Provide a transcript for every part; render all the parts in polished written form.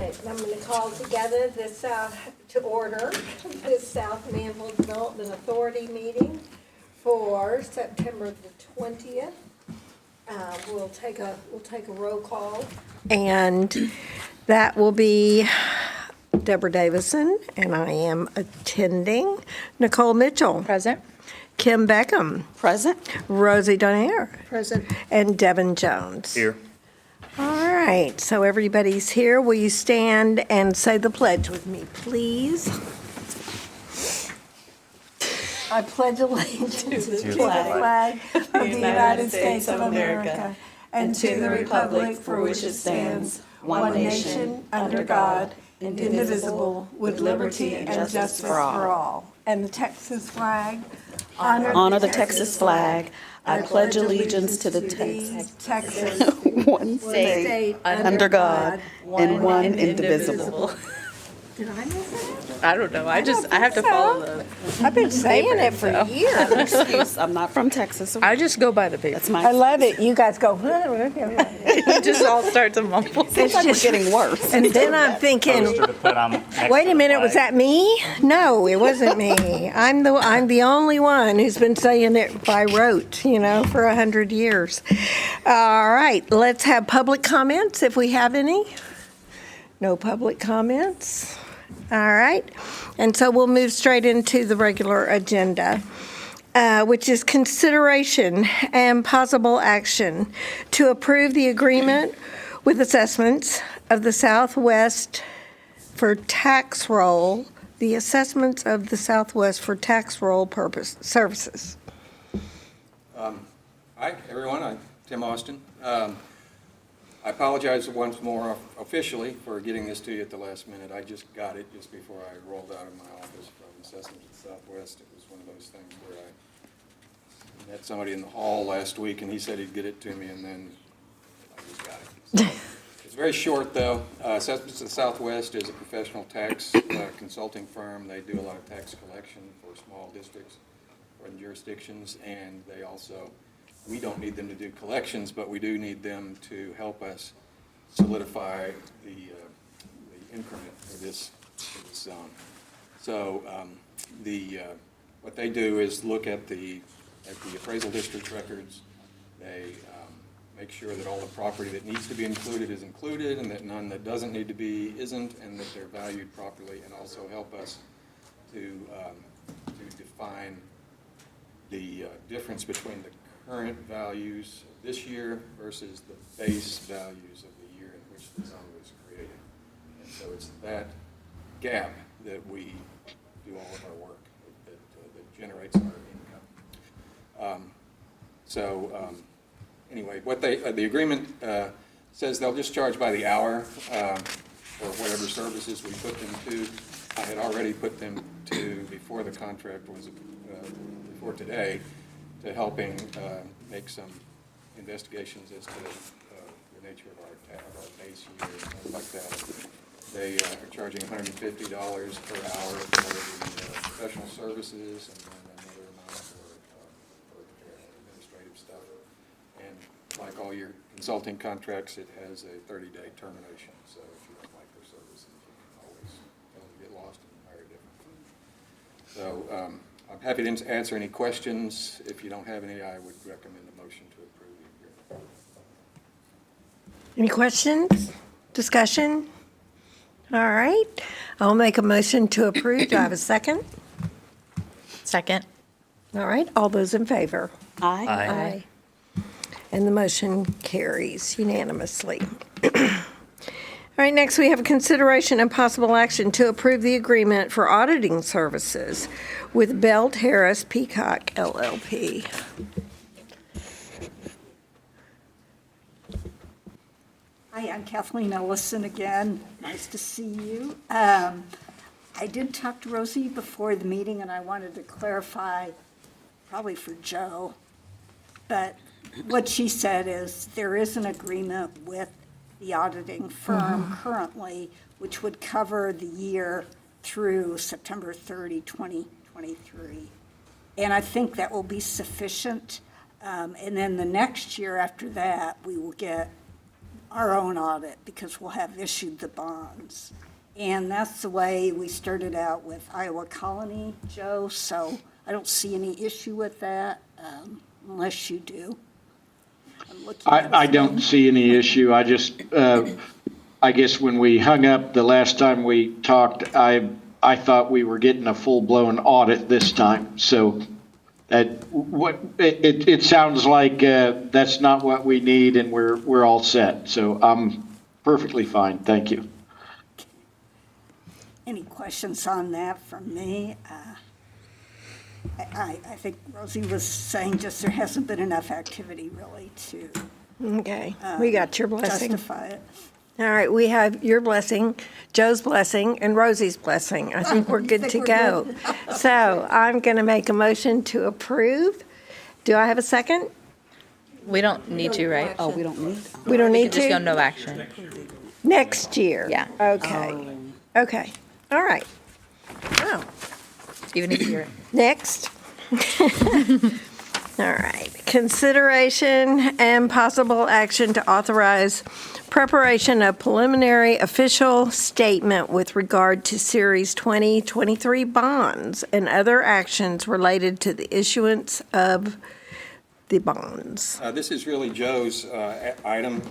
right, I'm going to call together this, to order, this South Manvel Development Authority meeting for September the 20th. We'll take a roll call, and that will be Deborah Davison, and I am attending. Nicole Mitchell. Present. Kim Beckham. Present. Rosie Donaire. Present. And Devin Jones. Here. All right, so everybody's here. Will you stand and say the pledge with me, please? I pledge allegiance to the flag of the United States of America and to the republic for which it stands, one nation, under God, indivisible, with liberty and justice for all. And the Texas flag. Honor the Texas flag. I pledge allegiance to the Texas, one state, under God, and one indivisible. Did I miss that? I don't know. I have to follow the. I've been saying it for years. Excuse, I'm not from Texas. I just go by the paper. That's I my. love it. You guys go. You just all start to mumble. It's like we're getting worse. And then I'm thinking, Poster to put on next wait to a the minute, was flag. that me? No, it wasn't me. I'm the only one who's been saying it by rote, for 100 years. All right, let's have public comments if we have any. No public comments. All right, and so we'll move straight into the regular agenda, which is consideration and possible action to approve the agreement with assessments of the Southwest for tax roll, the assessments of the Southwest for tax roll purpose services. Hi, everyone. I'm Tim Austin. I apologize once more officially for getting this to you at the last minute. I just got it just before I rolled out of my office from Assessment of the Southwest. It was one of those things where I met somebody in the hall last week, and he said he'd get it to me, and then I just got it. So, it's very short, though. Assessments of the Southwest is a professional tax consulting firm. They do a lot of tax collection for small districts or jurisdictions, and they also, we don't need them to do collections, but we do need them to help us solidify the increment for this zone. So what they do is look at the appraisal district records. They make sure that all the property that needs to be included is included, and that none that doesn't need to be isn't, and that they're valued properly, and also help us to define the difference between the current values of this year versus the base values of the year in which the zone was created. And so it's that gap that we do all of our work that generates our income. Anyway, what the agreement says they'll just charge by the hour for whatever services we put them to. I had already put them to, before the contract was, before today, to helping make some investigations as to the nature of our base year and things like that. They are charging $150 per hour for the professional services, and then another amount for administrative stuff. And like all your consulting contracts, it has a 30-day termination. So if you don't like their services, you can always tell them to get lost and hire different. So I'm happy to answer any questions. If you don't have any, I would recommend a motion to approve the agreement. Any questions? Discussion? All right, I'll make a motion to approve. Do I have a second? Second. All right, all those in favor? Aye. Aye. And the motion carries unanimously. All right, next we have consideration and possible action to approve the agreement for auditing services with Belt Harris Peacock LLP. Hi, I'm Kathleen Ellison again. Nice to see you. I did talk to Rosie before the meeting, and I wanted to clarify, probably for Joe, but what she said is there is an agreement with the auditing firm currently, which would cover the year through September 30, 2023. And I think that will be sufficient. And then the next year after that, we will get our own audit because we'll have issued the bonds. And that's the way we started out with Iowa Colony, Joe, so I don't see any issue with that, unless you do. I'm looking at I his don't name. see any issue. I just, I guess when we hung up the last time we talked, I thought we were getting a full-blown audit this time. So it sounds like that's not what we need and we're all set. So I'm perfectly fine. Thank you. Any questions on that from me? I think Rosie was saying just there hasn't been enough activity really to Okay, we got your blessing. justify it. All right, we have your blessing, Joe's blessing, and Rosie's blessing. I think we're good Think to we're go. good? So I'm going to make a motion to approve. Do I have a second? We don't need to, right? Oh, we don't need. We don't We need can just go to? no action. Next year? Yeah. Okay. Okay, all right. Oh, Even if you're, next. All right. Consideration and possible action to authorize preparation of preliminary official statement with regard to Series 2023 bonds and other actions related to the issuance of the bonds. This is really Joe's item,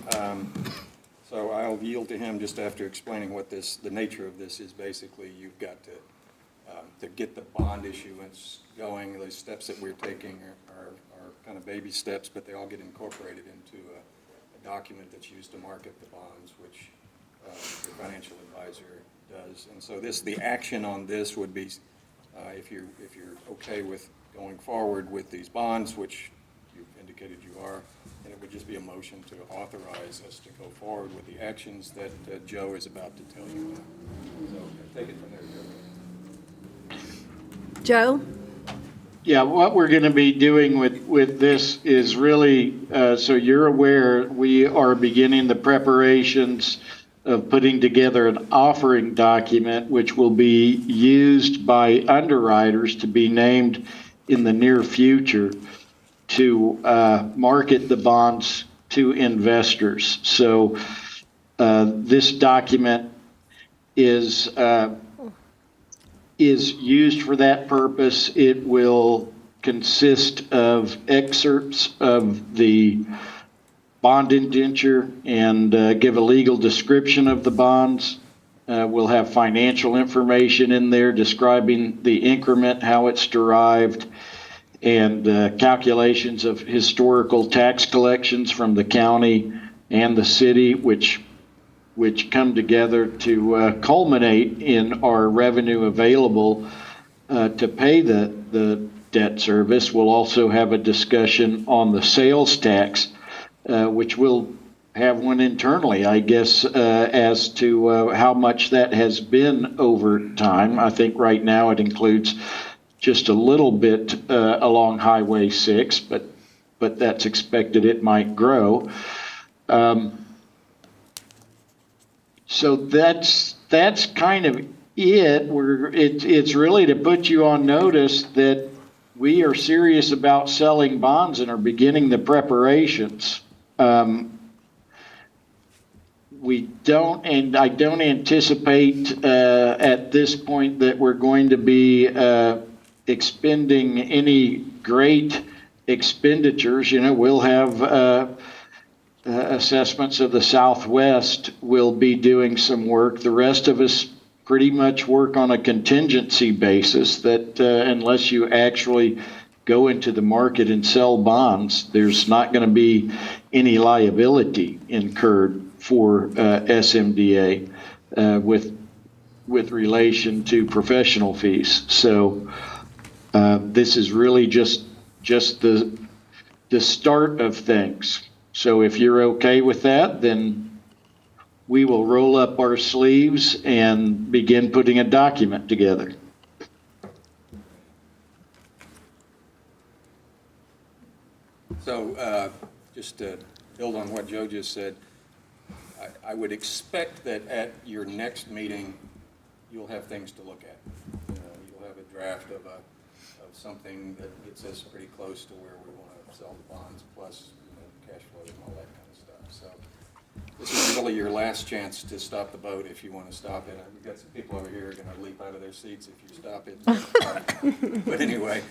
so I'll yield to him just after explaining what the nature of this is. Basically, you've got to get the bond issuance going. The steps that we're taking are kind of baby steps, but they all get incorporated into a document that's used to market the bonds, which the financial advisor does. And so the action on this would be, if you're okay with going forward with these bonds, which you've indicated you are, and it would just be a motion to authorize us to go forward with the actions that Joe is about to tell you about. So take it from there, Joe. Joe? Yeah, what we're going to be doing with this is really, so you're aware, we are beginning the preparations of putting together an offering document, which will be used by underwriters to be named in the near future to market the bonds to investors. So this document is used for that purpose. It will consist of excerpts of the bond indenture and give a legal description of the bonds. We'll have financial information in there describing the increment, how it's derived, and calculations of historical tax collections from the county and the city, which come together to culminate in our revenue available to pay the debt service. We'll also have a discussion on the sales tax, which we'll have one internally, I guess, as to how much that has been over time. I think right now it includes just a little bit along Highway 6, but that's expected it might grow. So that's kind of it. It's really to put you on notice that we are serious about selling bonds and are beginning the preparations. We don't, and I don't anticipate at this point that we're going to be expending any great expenditures. You know, we'll have assessments of the Southwest. Will be doing some work. The rest of us pretty much work on a contingency basis that unless you actually go into the market and sell bonds, there's not going to be any liability incurred for SMDA with relation to professional fees. So this is really just the start of things. So if you're okay with that, then we will roll up our sleeves and begin putting a document together. So just to build on what Joe just said, I would expect that at your next meeting, you'll have things to look at. You'll have a draft of something that gets us pretty close to where we want to sell the bonds, plus cash flows and all that kind of stuff. So this is really your last chance to stop the boat if you want to stop it. We've got some people over here who are going to leap out of their seats if you stop it. But anyway,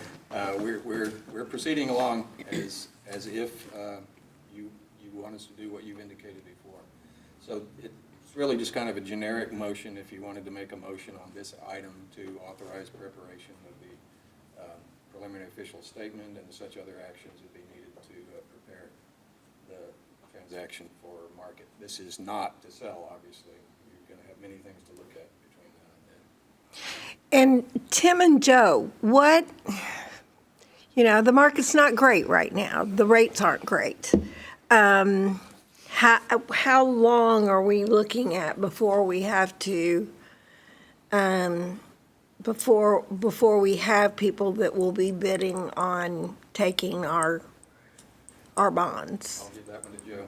we're proceeding along as if you want us to do what you've indicated before. So it's really just kind of a generic motion if you wanted to make a motion on this item to authorize preparation of the preliminary official statement and such other actions would be needed to prepare the transaction for market. This is not to sell, obviously. You're going to have many things to look at between now and then. And Tim and Joe, the market's not great right now. The rates aren't great. How long are we looking at before we have to, before we have people that will be bidding on taking our bonds? I'll give that one to Joe.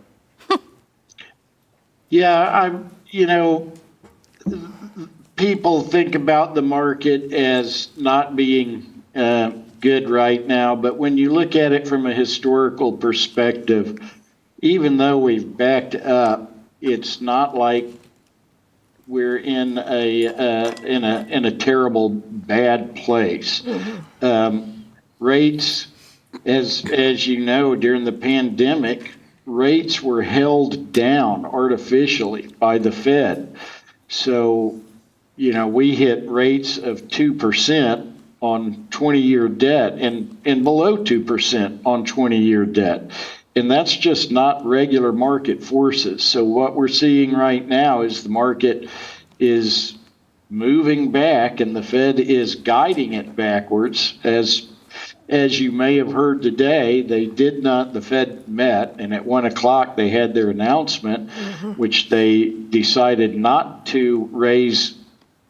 Yeah, people think about the market as not being good right now, but when you look at it from a historical perspective, even though we've backed up, it's not like we're in a terrible bad place. Rates, as you know, during the pandemic, rates were held down artificially by the Fed. So, we hit rates of 2% on 20-year debt and below 2% on 20-year debt. And that's just not regular market forces. So what we're seeing right now is the market is moving back and the Fed is guiding it backwards. As you may have heard today, the Fed met, and at 1 o'clock they had their announcement, which they decided not to raise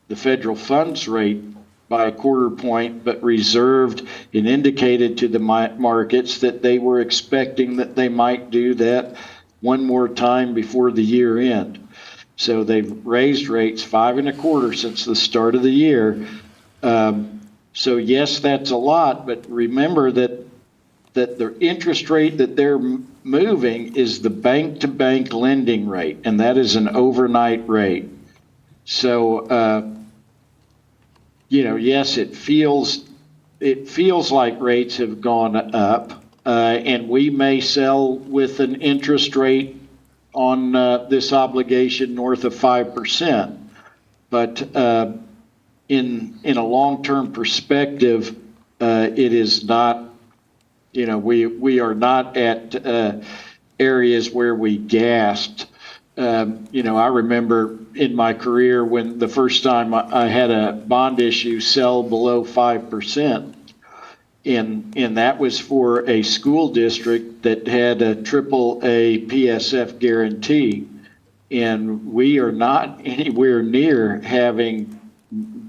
the federal funds rate by a quarter point, but reserved and indicated to the markets that they were expecting that they might do that one more time before the year end. So they've raised rates 5 1/4 since the start of the year. So yes, that's a lot, but remember that the interest rate that they're moving is the bank-to-bank lending rate, and that is an overnight rate. So, yes, it feels like rates have gone up, and we may sell with an interest rate on this obligation north of 5%. But in a long-term perspective, it is not. We are not at areas where we gasped. I remember in my career when the first time I had a bond issue sell below 5%, and that was for a school district that had a AAA PSF guarantee, and we are not anywhere near having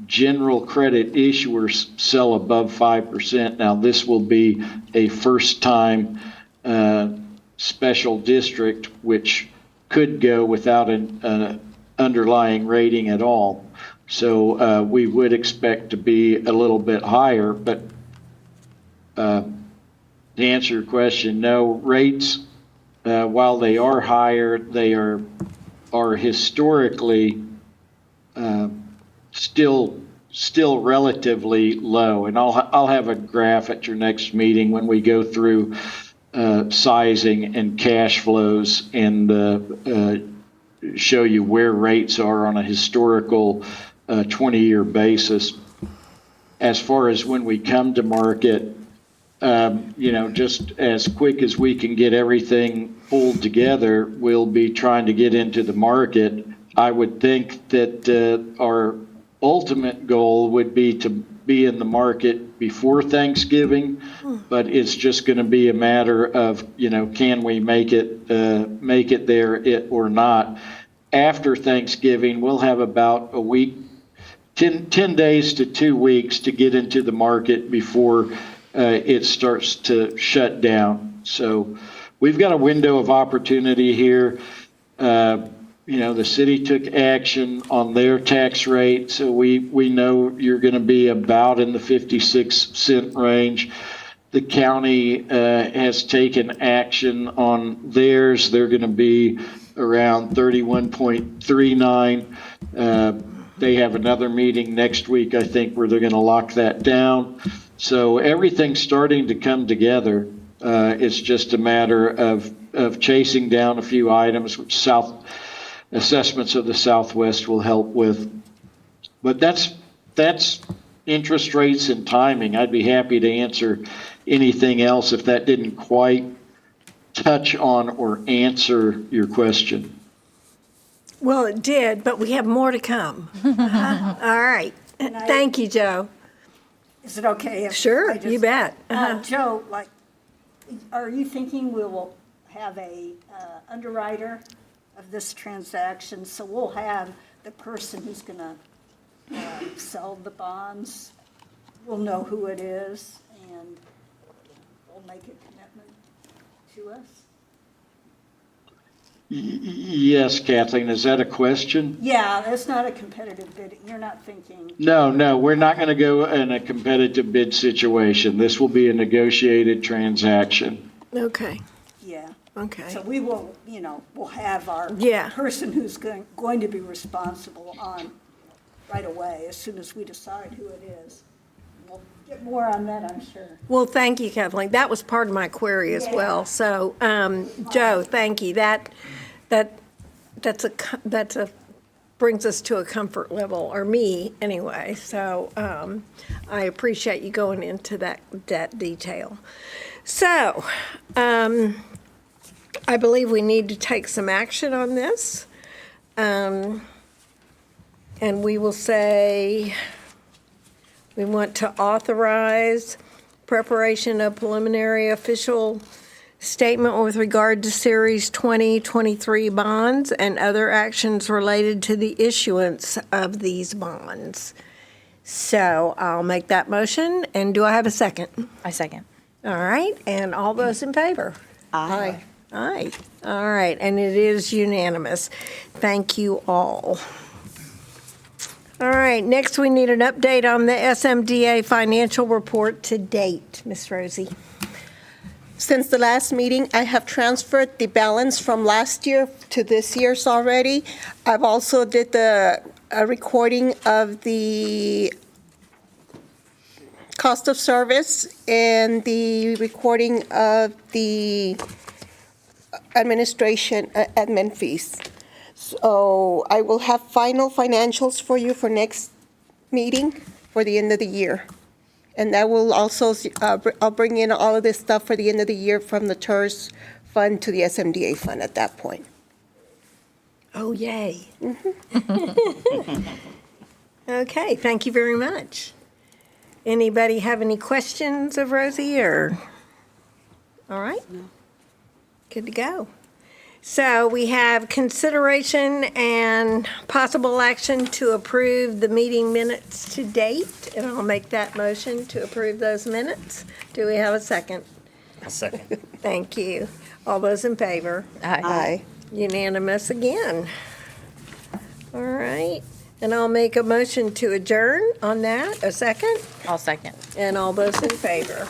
general credit issuers sell above 5%. Now, this will be a first-time special district, which could go without an underlying rating at all. So we would expect to be a little bit higher, but to answer your question, no, rates, while they are higher, they are historically still relatively low. And I'll have a graph at your next meeting when we go through sizing and cash flows and show you where rates are on a historical 20-year basis. As far as when we come to market, just as quick as we can get everything pulled together, we'll be trying to get into the market. I would think that our ultimate goal would be to be in the market before Thanksgiving, but it's just going to be a matter of, can we make it there or not. After Thanksgiving, we'll have about a week, 10 days to 2 weeks to get into the market before it starts to shut down. So we've got a window of opportunity here. The city took action on their tax rate, so we know you're going to be about in the 56-cent range. The county has taken action on theirs. They're going to be around 31.39. They have another meeting next week, I think, where they're going to lock that down. So everything's starting to come together. It's just a matter of chasing down a few items, which assessments of the Southwest will help with. But that's interest rates and timing. I'd be happy to answer anything else if that didn't quite touch on or answer your question. Well, it did, but we have more to come. All right. Thank you, Joe. Is it okay if? Sure, I just- you bet. Joe, like, are you thinking we will have a underwriter of this transaction? So we'll have the person who's going to sell the bonds, we'll know who it is, and we'll make a commitment to us? Yes, Kathleen, is that a question? Yeah, that's not a competitive bid. You're not thinking, No, we're not going to go in a competitive bid situation. This will be a negotiated transaction. Okay, yeah. okay. So we will, we'll have our Yeah. person who's going to be responsible on right away, as soon as we decide who it is. We'll get more on that, I'm sure. Well, thank you, Kathleen. That was part of my query as well. So, Joe, thank you. Brings us to a comfort level, or me anyway. So, I appreciate you going into that detail. So, I believe we need to take some action on this. And we will say, we want to authorize preparation of preliminary official statement with regard to Series 2023 bonds and other actions related to the issuance of these bonds. So I'll make that motion, and do I have a second? I second. All right, and all those in favor? Aye. Aye. All right, and it is unanimous. Thank you all. All right, next we need an update on the SMDA financial report to date. Ms. Rosie. Since the last meeting, I have transferred the balance from last year to this year's already. I've also did a recording of the cost of service and the recording of the admin fees. So I will have final financials for you for next meeting for the end of the year. And I will also, I'll bring in all of this stuff for the end of the year from the TERS fund to the SMDA fund at that point. Oh, yay. Okay, thank you very much. Anybody have any questions of Rosie, or? All right. No. Good to go. So we have consideration and possible action to approve the meeting minutes to date, and I'll make that motion to approve those minutes. Do we have a second? A second. Thank you. All those in favor? Aye. Unanimous again. All right, and I'll make a motion to adjourn on that. A second? I'll second. And all those in favor?